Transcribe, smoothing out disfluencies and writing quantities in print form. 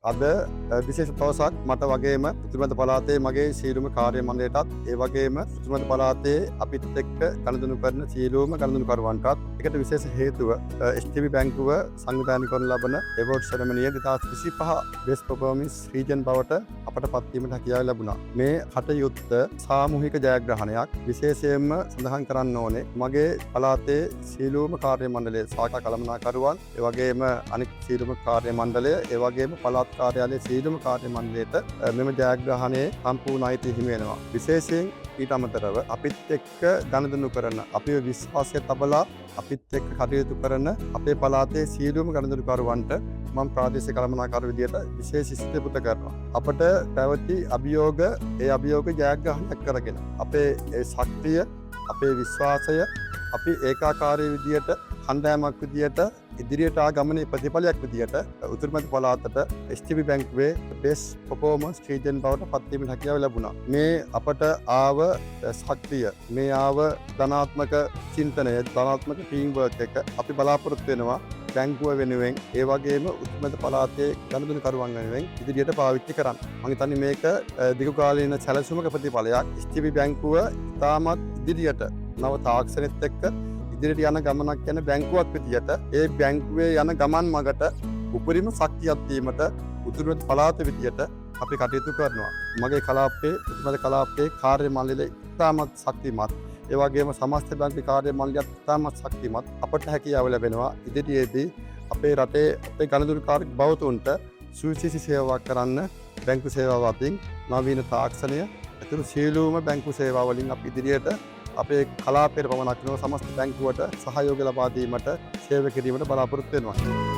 අද විශේෂ දවසක් මට වගේම උතුරුමැද පළාතේ මගේ සියලුම කාර්ය මණ්ඩලයටත් ඒ වගේම උතුරුමැද පළාතේ අපිත් එක්ක ගනුදෙනු කරන සියලුම ගනුදෙනුකරුවන්ටත් ඒකට විශේෂ හේතුව STB බැංකුව සංවිධානය කරන ලබන එවෝඩ් සෙරමනිය 2025 බෙස්ට් පර්ෆෝමන්ස් රීජන් බවට අපට පත්වීමට හැකියාව ලැබුණා. මේ කටයුත්ත සාමූහික ජයග්‍රහණයක්. විශේෂයෙන්ම සඳහන් කරන්න ඕනේ මගේ පළාතේ සියලුම කාර්ය මණ්ඩලයේ සාකා කළමනාකරුවන් ඒ වගේම අනිත් සියලුම කාර්ය මණ්ඩලය ඒ වගේම පළාත් කාර්යාලයේ සියලුම කාර්ය මණ්ඩලයට මෙම ජයග්‍රහණයේ සම්පූර්ණ අයිතිය හිමි වෙනවා. විශේෂයෙන් ඊට අමතරව අපිත් එක්ක ගනුදෙනු කරන අපේ විශ්වාසය තබලා අපිත් එක්ක කටයුතු කරන අපේ පළාතේ සියලුම ගනුදෙනුකරුවන්ට මම ප්‍රාදේශීය කළමනාකරු විදියට විශේෂ ස්තුතිපුත කරනවා. අපට පැවති අභියෝග ඒ අභියෝග ජයග්‍රහණයක් කරගෙන අපේ ඒ ශක්තිය අපේ විශ්වාසය අපි ඒකාකාරී විදියට කණ්ඩායමක් විදියට ඉදිරියට ගමනේ ප්‍රතිඵලයක් විදියට උතුරුමැද පළාතට STB බැංකුවේ බෙස්ට් පර්ෆෝමන්ස් රීජන් බවට පත්වීමට හැකියාව ලැබුණා. මේ අපට ආව ශක්තිය, මේ ආව ධනාත්මක චින්තනය, ධනාත්මක ටීම් වර්ක් එක අපි බලාපොරොත්තු වෙනවා බැංකුව වෙනුවෙන් ඒ වගේම උතුරුමැද පළාතේ ගනුදෙනුකරුවන් වෙනුවෙන් ඉදිරියට පාවිච්චි කරන්න. මම හිතන්නේ මේක දීර්ඝකාලීන සැලසුමක ප්‍රතිඵලයක්. STB බැංකුව ඉතාමත් ඉදිරියට නව තාක්ෂණයත් එක්ක ඉදිරියට යන ගමනක් යන බැංකුවක් විදියට ඒ බැංකුවේ යන ගමන් මගට උපරිම ශක්තියක් දීමට උතුරුමැද පළාත විදියට අපි කටයුතු කරනවා. මගේ කලාපයේ උතුරුමැද කලාපයේ කාර්ය මණ්ඩලය ඉතාමත් ශක්තිමත්. ඒ වගේම සමස්ත බැංකුවේ කාර්ය මණ්ඩලයත් ඉතාමත් ශක්තිමත්. අපට හැකියාව ලැබෙනවා ඉදිරියේදී අපේ රටේ අපේ ගනුදෙනුකාරක බෞතුන්ට සුවිශේෂී සේවාවක් කරන්න බැංකු සේවාව අතින් නවීන තාක්ෂණය ඇතුළු සියලුම බැංකු සේවා වලින් අපි ඉදිරියට අපේ කලාපයට පමණක් නොව සමස්ත බැංකුවට සහයෝගය ලබා දීමට සේවය කිරීමට බලාපොරොත්තු වෙනවා.